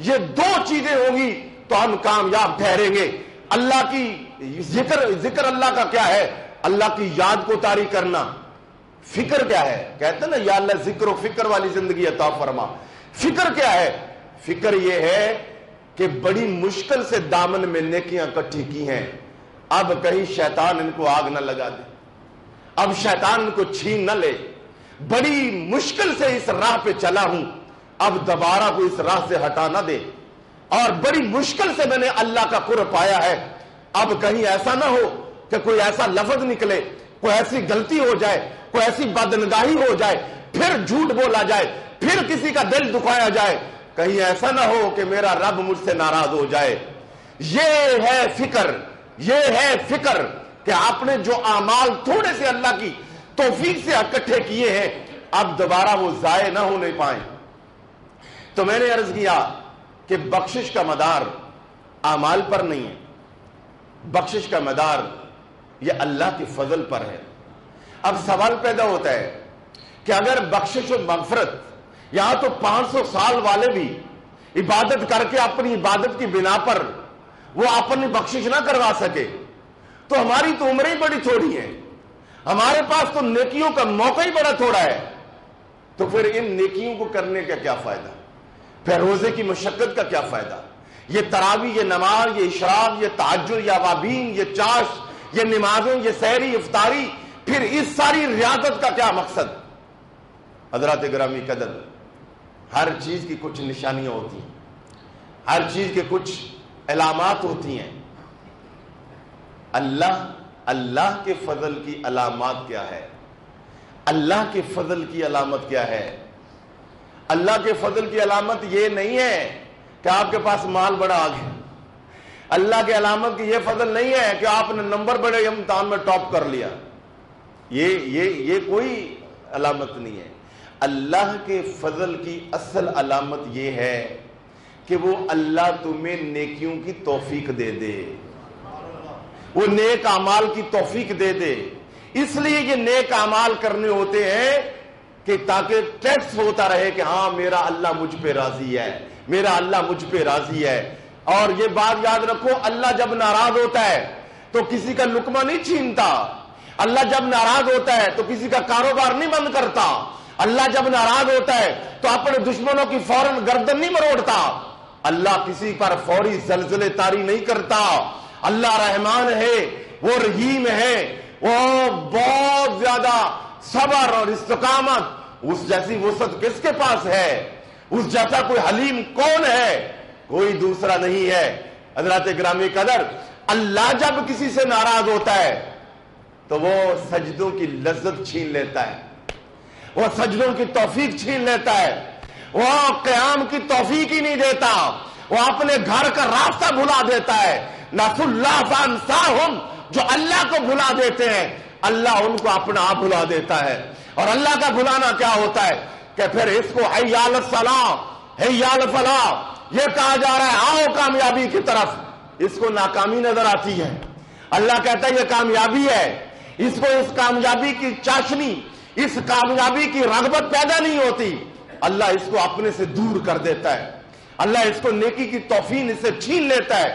یہ دو چیزیں ہوں گی تو ہم کامیاب ٹھہریں گے۔ اللہ کی ذکر اللہ کا کیا ہے؟ اللہ کی یاد کو طاری کرنا۔ فکر کیا ہے؟ کہتے ہیں نا یا اللہ ذکر و فکر والی زندگی عطا فرما۔ فکر کیا ہے؟ فکر یہ ہے کہ بڑی مشکل سے دامن میں نیکیاں اکٹھی کی ہیں، اب کہیں شیطان ان کو آگ نہ لگا دے، اب شیطان ان کو چھین نہ لے، بڑی مشکل سے اس راہ پہ چلا ہوں، اب دوبارہ کو اس راہ سے ہٹا نہ دے، اور بڑی مشکل سے میں نے اللہ کا قرب پایا ہے، اب کہیں ایسا نہ ہو کہ کوئی ایسا لفظ نکلے، کوئی ایسی غلطی ہو جائے، کوئی ایسی بدنگاہی ہو جائے، پھر جھوٹ بولا جائے، پھر کسی کا دل دکھایا جائے، کہیں ایسا نہ ہو کہ میرا رب مجھ سے ناراض ہو جائے۔ یہ ہے فکر، یہ ہے فکر کہ آپ نے جو اعمال تھوڑے سے اللہ کی توفیق سے اکٹھے کیے ہیں اب دوبارہ وہ ضائع نہ ہونے پائیں۔ تو میں نے عرض کیا کہ بخشش کا مدار اعمال پر نہیں ہے، بخشش کا مدار یہ اللہ کے فضل پر ہے۔ اب سوال پیدا ہوتا ہے کہ اگر بخشش و مغفرت یہاں تو 500 سال والے بھی عبادت کر کے اپنی عبادت کی بنا پر وہ اپنی بخشش نہ کروا سکے تو ہماری تو عمریں بڑی تھوڑی ہیں، ہمارے پاس تو نیکیوں کا موقع ہی بڑا تھوڑا ہے، تو پھر ان نیکیوں کو کرنے کا کیا فائدہ؟ پھر روزے کی مشقت کا کیا فائدہ؟ یہ تراویح، یہ نماز، یہ اشراق، یہ تہجد، یہ اوابین، یہ چاش، یہ نمازیں، یہ سحری افطاری، پھر اس ساری ریاضت کا کیا مقصد؟ حضرات گرامی قدر، ہر چیز کی کچھ نشانیاں ہوتی ہیں، ہر چیز کے کچھ علامات ہوتی ہیں۔ اللہ کے فضل کی علامات کیا ہے؟ اللہ کے فضل کی علامت کیا ہے؟ اللہ کے فضل کی علامت یہ نہیں ہے کہ آپ کے پاس مال بڑا آ گیا، اللہ کے علامت کی یہ فضل نہیں ہے کہ آپ نے نمبر بڑے امتحان میں ٹاپ کر لیا، یہ کوئی علامت نہیں ہے۔ اللہ کے فضل کی اصل علامت یہ ہے کہ وہ اللہ تمہیں نیکیوں کی توفیق دے دے، وہ نیک اعمال کی توفیق دے دے۔ اس لیے یہ نیک اعمال کرنے ہوتے ہیں کہ تاکہ ٹیسٹ ہوتا رہے کہ ہاں میرا اللہ مجھ پہ راضی ہے، میرا اللہ مجھ پہ راضی ہے۔ اور یہ بات یاد رکھو، اللہ جب ناراض ہوتا ہے تو کسی کا لقمہ نہیں چھینتا، اللہ جب ناراض ہوتا ہے تو کسی کا کاروبار نہیں بند کرتا، اللہ جب ناراض ہوتا ہے تو اپنے دشمنوں کی فوراً گردن نہیں مروڑتا، اللہ کسی پر فوری زلزلے طاری نہیں کرتا۔ اللہ رحمان ہے، وہ رحیم ہے، وہ بہت زیادہ صبر اور استقامت، اس جیسی وسعت کس کے پاس ہے؟ اس جیسا کوئی حلیم کون ہے؟ کوئی دوسرا نہیں ہے۔ حضرات گرامی قدر، اللہ جب کسی سے ناراض ہوتا ہے تو وہ سجدوں کی لذت چھین لیتا ہے، وہ سجدوں کی توفیق چھین لیتا ہے، وہ قیام کی توفیق ہی نہیں دیتا، وہ اپنے گھر کا راستہ بھلا دیتا ہے۔ نسوا اللہ فانساہم، جو اللہ کو بھلا دیتے ہیں اللہ ان کو اپنا آپ بھلا دیتا ہے۔ اور اللہ کا بھلانا کیا ہوتا ہے کہ پھر اس کو حی علی الصلاۃ، حی علی الفلاح یہ کہا جا رہا ہے، آؤ کامیابی کی طرف، اس کو ناکامی نظر آتی ہے۔ اللہ کہتا ہے یہ کامیابی ہے، اس کو اس کامیابی کی چاشنی، اس کامیابی کی رغبت پیدا نہیں ہوتی، اللہ اس کو اپنے سے دور کر دیتا ہے، اللہ اس کو نیکی کی توفیق اس سے چھین لیتا ہے۔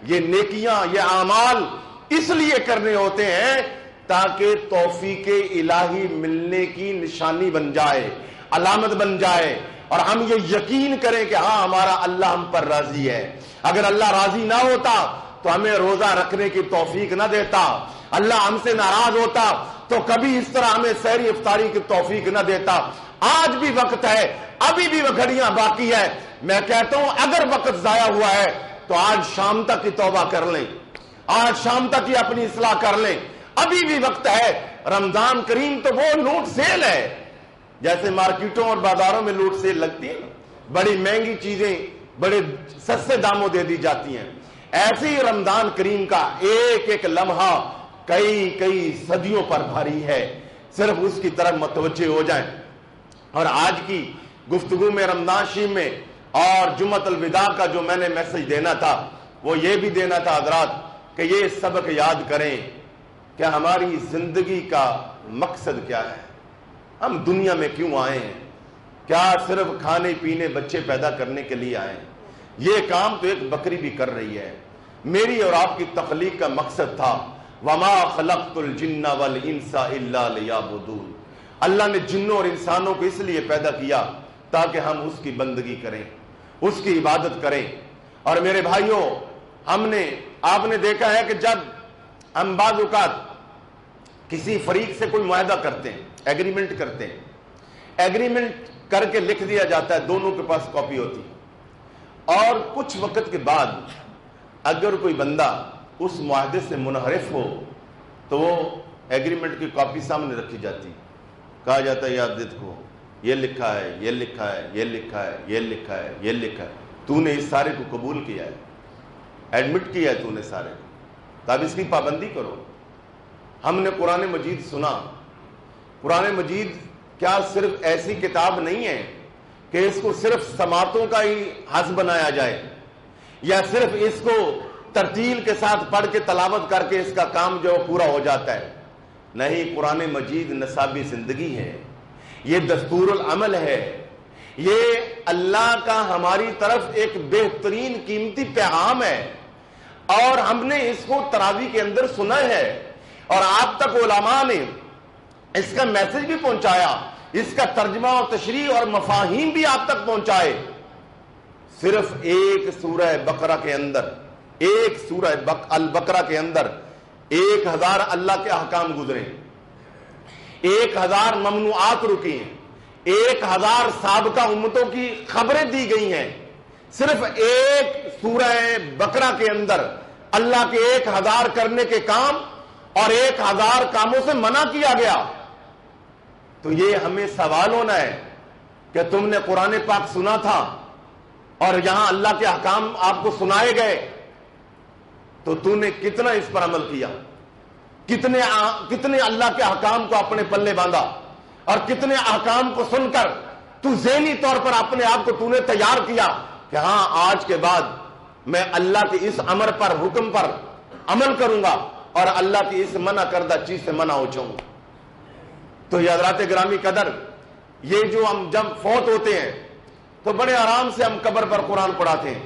یہ نیکیاں، یہ اعمال اس لیے کرنے ہوتے ہیں تاکہ توفیق الہی ملنے کی نشانی بن جائے، علامت بن جائے، اور ہم یہ یقین کریں کہ ہاں ہمارا اللہ ہم پر راضی ہے۔ اگر اللہ راضی نہ ہوتا تو ہمیں روزہ رکھنے کی توفیق نہ دیتا، اللہ ہم سے ناراض ہوتا تو کبھی اس طرح ہمیں سحری افطاری کی توفیق نہ دیتا۔ آج بھی وقت ہے، ابھی بھی گھڑیاں باقی ہے، میں کہتا ہوں اگر وقت ضائع ہوا ہے تو آج شام تک کی توبہ کر لیں، آج شام تک ہی اپنی اصلاح کر لیں، ابھی بھی وقت ہے۔ رمضان کریم تو وہ لوٹ سیل ہے، جیسے مارکیٹوں اور بازاروں میں لوٹ سیل لگتی ہے، بڑی مہنگی چیزیں بڑے سستے داموں دے دی جاتی ہیں، ایسے ہی رمضان کریم کا ایک ایک لمحہ کئی صدیوں پر بھاری ہے، صرف اس کی طرف متوجہ ہو جائیں۔ اور آج کی گفتگو میں رمضان شریف میں اور جمعۃ الوداع کا جو میں نے میسج دینا تھا وہ یہ بھی دینا تھا حضرات کہ یہ سبق یاد کریں کہ ہماری زندگی کا مقصد کیا ہے، ہم دنیا میں کیوں آئے ہیں، کیا صرف کھانے پینے بچے پیدا کرنے کے لیے آئے؟ یہ کام تو ایک بکری بھی کر رہی ہے۔ میری اور آپ کی تخلیق کا مقصد تھا وما خلقت الجن والانس الا لیعبدون، اللہ نے جنوں اور انسانوں کو اس لیے پیدا کیا تاکہ ہم اس کی بندگی کریں، اس کی عبادت کریں۔ اور میرے بھائیوں، آپ نے دیکھا ہے کہ جب ہم بعض اوقات کسی فریق سے کوئی معاہدہ کرتے ہیں، ایگریمنٹ کرتے ہیں، ایگریمنٹ کر کے لکھ دیا جاتا ہے، دونوں کے پاس کاپی ہوتی ہے، اور کچھ وقت کے بعد اگر کوئی بندہ اس معاہدے سے منحرف ہو تو وہ ایگریمنٹ کی کاپی سامنے رکھی جاتی، کہا جاتا ہے یاد دیکھو یہ لکھا ہے، یہ لکھا ہے، یہ لکھا ہے، یہ لکھا ہے، یہ لکھا ہے، تو نے اس سارے کو قبول کیا ہے، ایڈمٹ کیا ہے تو نے سارے کو، تو اب اس کی پابندی کرو۔ ہم نے قرآن مجید سنا۔ قرآن مجید کیا صرف ایسی کتاب نہیں ہے کہ اس کو صرف سماعتوں کا ہی حص بنایا جائے یا صرف اس کو ترتیل کے ساتھ پڑھ کے تلاوت کر کے اس کا کام جو پورا ہو جاتا ہے۔ نہیں، قرآن مجید نصاب زندگی ہے، یہ دستور العمل ہے، یہ اللہ کا ہماری طرف ایک بہترین قیمتی پیغام ہے، اور ہم نے اس کو تراویح کے اندر سنا ہے، اور آپ تک علماء نے اس کا میسج بھی پہنچایا، اس کا ترجمہ اور تشریح اور مفاہیم بھی آپ تک پہنچائے۔ صرف ایک سورہ بقرہ کے اندر، ایک سورہ البقرہ کے اندر 1000 اللہ کے احکام گزرے، 1000 ممنوعات رکی ہیں، 1000 سابقہ امتوں کی خبریں دی گئی ہیں۔ صرف ایک سورہ بقرہ کے اندر اللہ کے 1000 کرنے کے کام اور 1000 کاموں سے منع کیا گیا۔ تو یہ ہمیں سوال ہونا ہے کہ تم نے قرآن پاک سنا تھا اور یہاں اللہ کے احکام آپ کو سنائے گئے، تو تو نے کتنا اس پر عمل کیا، کتنے اللہ کے احکام کو اپنے پلے باندھا، اور کتنے احکام کو سن کر تو ذہنی طور پر اپنے آپ کو تو نے تیار کیا کہ ہاں آج کے بعد میں اللہ کے اس امر پر، حکم پر عمل کروں گا اور اللہ کی اس منع کردہ چیز سے منع ہو جاؤں گا۔ تو یہ حضرات گرامی قدر، یہ جو ہم جب فوت ہوتے ہیں تو بڑے آرام سے ہم قبر پر قرآن پڑھاتے ہیں،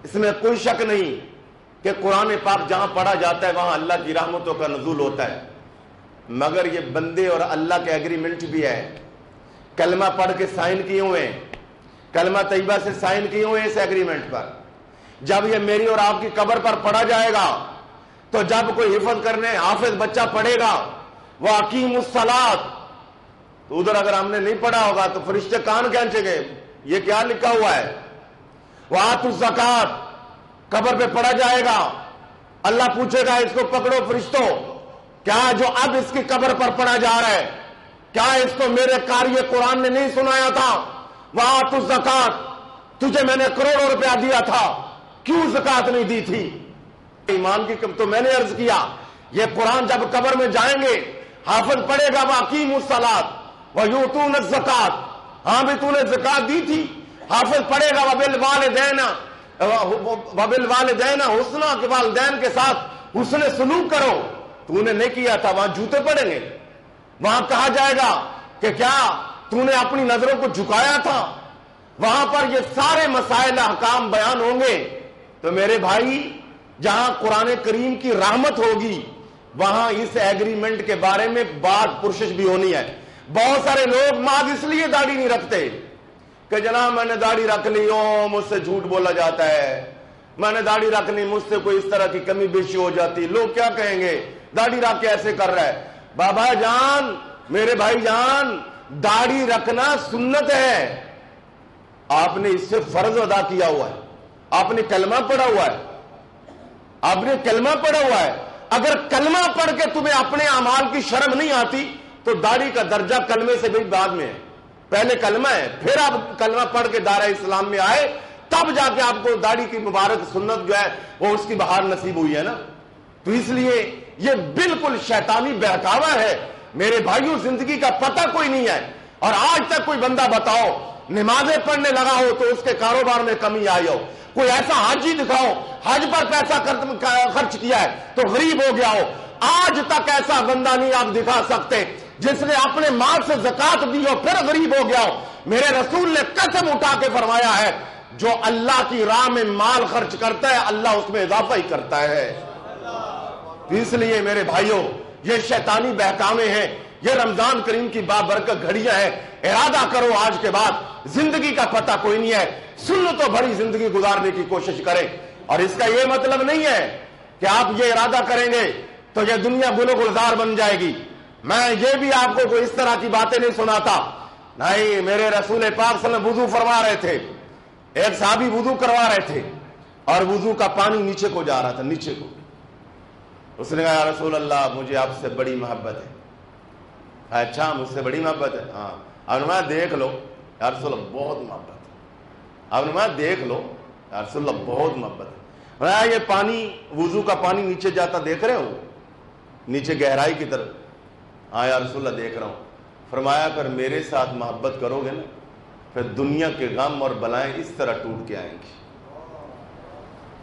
اس میں کوئی شک نہیں کہ قرآن پاک جہاں پڑھا جاتا ہے وہاں اللہ کی رحمتوں کا نزول ہوتا ہے، مگر یہ بندے اور اللہ کے ایگریمنٹ بھی ہے، کلمہ پڑھ کے سائن کیے ہوئے ہیں، کلمہ طیبہ سے سائن کیے ہوئے ہیں اس ایگریمنٹ پر۔ جب یہ میری اور آپ کی قبر پر پڑھا جائے گا تو جب کوئی حفظ کرنے حافظ بچہ پڑھے گا وَأَقِیمُوا الصَّلَاةَ، تو ادھر اگر ہم نے نہیں پڑھا ہوگا تو فرشتے کان کھینچیں گے، یہ کیا لکھا ہوا ہے؟ وَآتُوا الزَّکَاةَ، قبر پہ پڑھا جائے گا، اللہ پوچھے گا اس کو پکڑو فرشتوں، کیا جو اب اس کی قبر پر پڑھا جا رہا ہے کیا اس کو میرے قاری قرآن نے نہیں سنایا تھا؟ وَآتُوا الزَّکَاةَ، تجھے میں نے کروڑوں روپیہ دیا تھا، کیوں زکات نہیں دی تھی؟ ایمان کی تو میں نے عرض کیا، یہ قرآن جب قبر میں جائیں گے حافظ پڑھے گا وَأَقِیمُوا الصَّلَاةَ وَيُؤْتُونَ الزَّکَاةَ، ہاں بھی تو نے زکات دی تھی۔ حافظ پڑھے گا وَبِالْوَالِدَيْنَ حُسْنًا، کہ والدین کے ساتھ حسن سلوک کرو، تو نے نہیں کیا تھا، وہاں جوتے پڑیں گے، وہاں کہا جائے گا کہ کیا تو نے اپنی نظروں کو جھکایا تھا، وہاں پر یہ سارے مسائل احکام بیان ہوں گے۔ تو میرے بھائی، جہاں قرآن کریم کی رحمت ہوگی وہاں اس ایگریمنٹ کے بارے میں بات پرسش بھی ہونی ہے۔ بہت سارے لوگ ماض اس لیے داڑھی نہیں رکھتے کہ جناب میں نے داڑھی رکھ لی، مجھ سے جھوٹ بولا جاتا ہے، میں نے داڑھی رکھ لی، مجھ سے کوئی اس طرح کی کمی بیشی ہو جاتی، لوگ کیا کہیں گے، داڑھی رکھ کے ایسے کر رہا ہے۔ بابا جان، میرے بھائی جان، داڑھی رکھنا سنت ہے، آپ نے اس سے فرض ادا کیا ہوا ہے، آپ نے کلمہ پڑھا ہوا ہے، آپ نے کلمہ پڑھا ہوا ہے۔ اگر کلمہ پڑھ کے تمہیں اپنے اعمال کی شرم نہیں آتی تو داڑھی کا درجہ کلمے سے بھی بعد میں ہے، پہلے کلمہ ہے، پھر آپ کلمہ پڑھ کے دائرہ اسلام میں آئے، تب جا کے آپ کو داڑھی کی مبارک سنت جو ہے وہ اس کی بہار نصیب ہوئی ہے نا۔ تو اس لیے یہ بالکل شیطانی بہکاوا ہے میرے بھائیوں، زندگی کا پتہ کوئی نہیں ہے، اور آج تک کوئی بندہ بتاؤ نمازیں پڑھنے لگا ہو تو اس کے کاروبار میں کمی آئی ہو، کوئی ایسا حج ہی دکھاؤ حج پر پیسہ خرچ کیا ہے تو غریب ہو گیا ہو، آج تک ایسا بندہ نہیں آپ دکھا سکتے جس نے اپنے مال سے زکات دی ہو پھر غریب ہو گیا ہو، میرے رسول نے قسم اٹھا کے فرمایا ہے جو اللہ کی راہ میں مال خرچ کرتا ہے اللہ اس میں اضافہ ہی کرتا ہے۔ اس لیے میرے بھائیوں یہ شیطانی بہکاوے ہیں، یہ رمضان کریم کی بابرکت گھڑیاں ہیں، ارادہ کرو آج کے بعد زندگی کا پتہ کوئی نہیں ہے، سنتوں بھری زندگی گزارنے کی کوشش کریں۔ اور اس کا یہ مطلب نہیں ہے کہ آپ یہ ارادہ کریں گے تو یہ دنیا گل و گلزار بن جائے گی۔ میں یہ بھی آپ کو کوئی اس طرح کی باتیں نہیں سناتا، نہیں، میرے رسول پاک صلی اللہ علیہ وسلم وضو فرما رہے تھے، ایک صحابی وضو کروا رہے تھے اور وضو کا پانی نیچے کو جا رہا تھا، نیچے کو۔ اس نے کہا یا رسول اللہ مجھے آپ سے بڑی محبت ہے۔ اچھا مجھ سے بڑی محبت ہے؟ ہاں۔ اب میں دیکھ لو یا رسول اللہ بہت محبت ہے۔ اب میں دیکھ لو یا رسول اللہ بہت محبت ہے۔ یہ پانی وضو کا پانی نیچے جاتا دیکھ رہے ہو، نیچے گہرائی کی طرف؟ ہاں یا رسول اللہ دیکھ رہا ہوں۔ فرمایا پھر میرے ساتھ محبت کرو گے نا پھر دنیا کے غم اور بلائیں اس طرح ٹوٹ کے آئیں گی،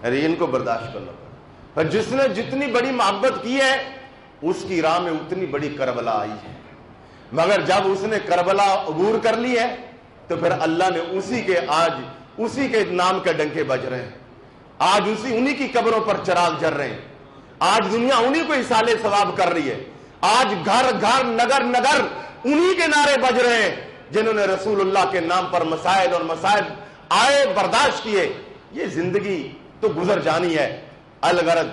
یعنی ان کو برداشت کرنا پڑے۔ پر جس نے جتنی بڑی محبت کی ہے اس کی راہ میں اتنی بڑی کربلا آئی ہے، مگر جب اس نے کربلا عبور کر لی ہے تو پھر اللہ نے اسی کے نام کے ڈنکے بج رہے ہیں، آج انہی کی قبروں پر چراغ جل رہے ہیں، آج دنیا انہی کو اصالے ثواب کر رہی ہے، آج گھر گھر نگر نگر انہی کے نعرے بج رہے ہیں جنہوں نے رسول اللہ کے نام پر مسائل اور مسائل آئے برداشت کیے۔ یہ زندگی تو گزر جانی ہے۔ الغرض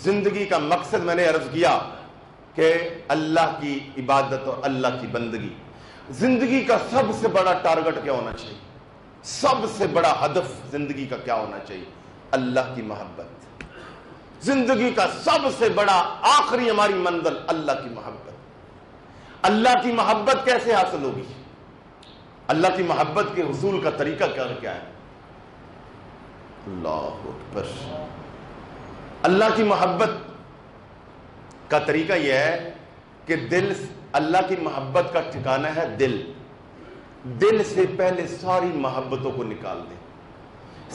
زندگی کا مقصد میں نے عرض کیا کہ اللہ کی عبادت اور اللہ کی بندگی۔ زندگی کا سب سے بڑا ٹارگٹ کیا ہونا چاہیے؟ سب سے بڑا ہدف زندگی کا کیا ہونا چاہیے؟ اللہ کی محبت۔ زندگی کا سب سے بڑا آخری ہماری منزل اللہ کی محبت۔ اللہ کی محبت کیسے حاصل ہوگی؟ اللہ کی محبت کے حصول کا طریقہ کیا ہے؟ اللہ اکبر۔ اللہ کی محبت کا طریقہ یہ ہے کہ دل، اللہ کی محبت کا ٹھکانہ ہے دل۔ دل سے پہلے ساری محبتوں کو نکال دیں،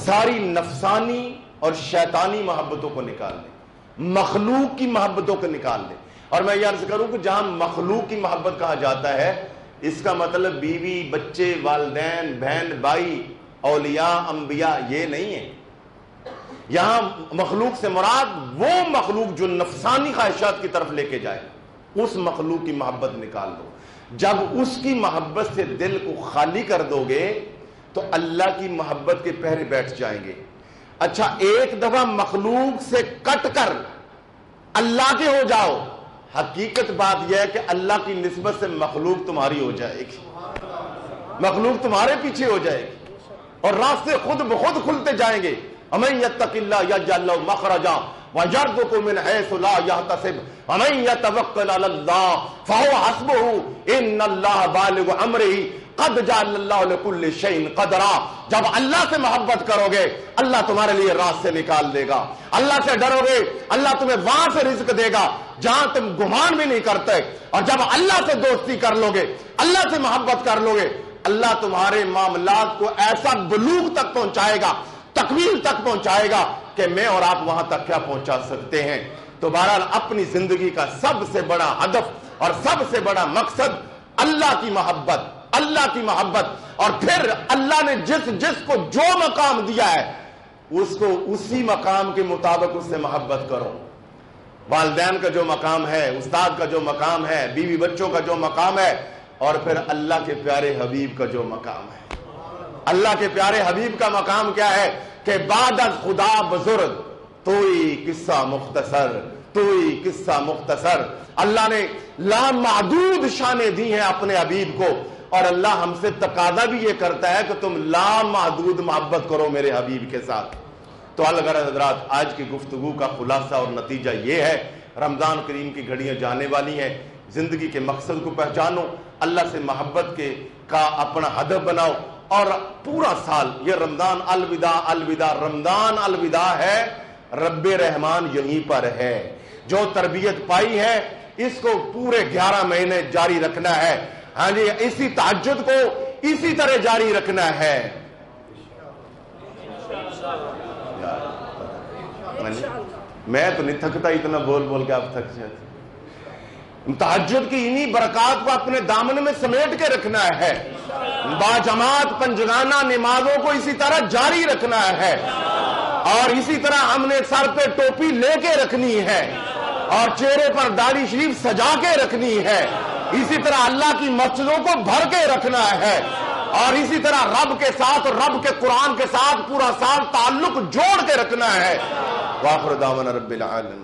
ساری نفسانی اور شیطانی محبتوں کو نکال دیں، مخلوق کی محبتوں کو نکال دیں۔ اور میں یہ عرض کروں کہ جہاں مخلوق کی محبت کہا جاتا ہے اس کا مطلب بیوی، بچے، والدین، بہن بھائی، اولیاء، انبیاء یہ نہیں ہے۔ یہاں مخلوق سے مراد وہ مخلوق جو نفسانی خواہشات کی طرف لے کے جائے، اس مخلوق کی محبت نکال دو۔ جب اس کی محبت سے دل کو خالی کر دو گے تو اللہ کی محبت کے پہرے بیٹھ جائیں گے۔ اچھا ایک دفعہ مخلوق سے کٹ کر اللہ کے ہو جاؤ، حقیقت بات یہ ہے کہ اللہ کی نسبت سے مخلوق تمہاری ہو جائے گی، مخلوق تمہارے پیچھے ہو جائے گی اور راستے خود بخود کھلتے جائیں گے۔ وَمَن يَتَّقِ اللَّهَ يَجْعَل لَّهُ مَخْرَجًا وَيَرْزُقْهُ مِنْ حَيْثُ لَا يَحْتَسِبُ وَمَن يَتَوَكَّلْ عَلَى اللَّهِ فَهُوَ حَسْبُهُ إِنَّ اللَّهَ بَالِغُ أَمْرِهِ قَدْ جَعَلَ اللَّهُ لِكُلِّ شَيْءٍ قَدْرًا۔ جب اللہ سے محبت کرو گے اللہ تمہارے لیے راستے نکال دے گا، اللہ سے ڈرو گے اللہ تمہیں وہاں سے رزق دے گا جہاں تم گمان بھی نہیں کرتے، اور جب اللہ سے دوستی کر لو گے، اللہ سے محبت کر لو گے، اللہ تمہارے معاملات کو ایسا بلوغ تک پہنچائے گا، تکمیل تک پہنچائے گا کہ میں اور آپ وہاں تک کیا پہنچا سکتے ہیں۔ تو بہرحال اپنی زندگی کا سب سے بڑا ہدف اور سب سے بڑا مقصد اللہ کی محبت، اللہ کی محبت، اور پھر اللہ نے جس کو جو مقام دیا ہے اس کو اسی مقام کے مطابق اس سے محبت کرو۔ والدین کا جو مقام ہے، استاد کا جو مقام ہے، بیوی بچوں کا جو مقام ہے، اور پھر اللہ کے پیارے حبیب کا جو مقام ہے۔ اللہ کے پیارے حبیب کا مقام کیا ہے کہ بعد از خدا بزرگ توئی قصہ مختصر، توئی قصہ مختصر۔ اللہ نے لامحدود شانیں دی ہیں اپنے حبیب کو، اور اللہ ہم سے تقاضا بھی یہ کرتا ہے کہ تم لامحدود محبت کرو میرے حبیب کے ساتھ۔ تو الغرض حضرات آج کی گفتگو کا خلاصہ اور نتیجہ یہ ہے، رمضان کریم کی گھڑیاں جانے والی ہیں، زندگی کے مقصد کو پہچانو، اللہ سے محبت کا اپنا ہدف بناؤ، اور پورا سال یہ رمضان الوداع الوداع رمضان الوداع ہے، رب رحمان یہیں پر ہے۔ جو تربیت پائی ہے اس کو پورے 11 مہینے جاری رکھنا ہے، ہاں جی، اسی تہجد کو اسی طرح جاری رکھنا ہے۔ میں تو نہیں تھکتا اتنا بول بول کے آپ تھک جاتے۔ تہجد کی انہی برکات کو اپنے دامن میں سمیٹ کے رکھنا ہے، باجماعت پنجگانہ نمازوں کو اسی طرح جاری رکھنا ہے، اور اسی طرح ہم نے سر پہ ٹوپی لے کے رکھنی ہے اور چہرے پر داڑھی شریف سجا کے رکھنی ہے، اسی طرح اللہ کی مسجدوں کو بھر کے رکھنا ہے، اور اسی طرح رب کے ساتھ اور رب کے قرآن کے ساتھ پورا سال تعلق جوڑ کے رکھنا ہے۔ وآخر دعوانا رب العالمین۔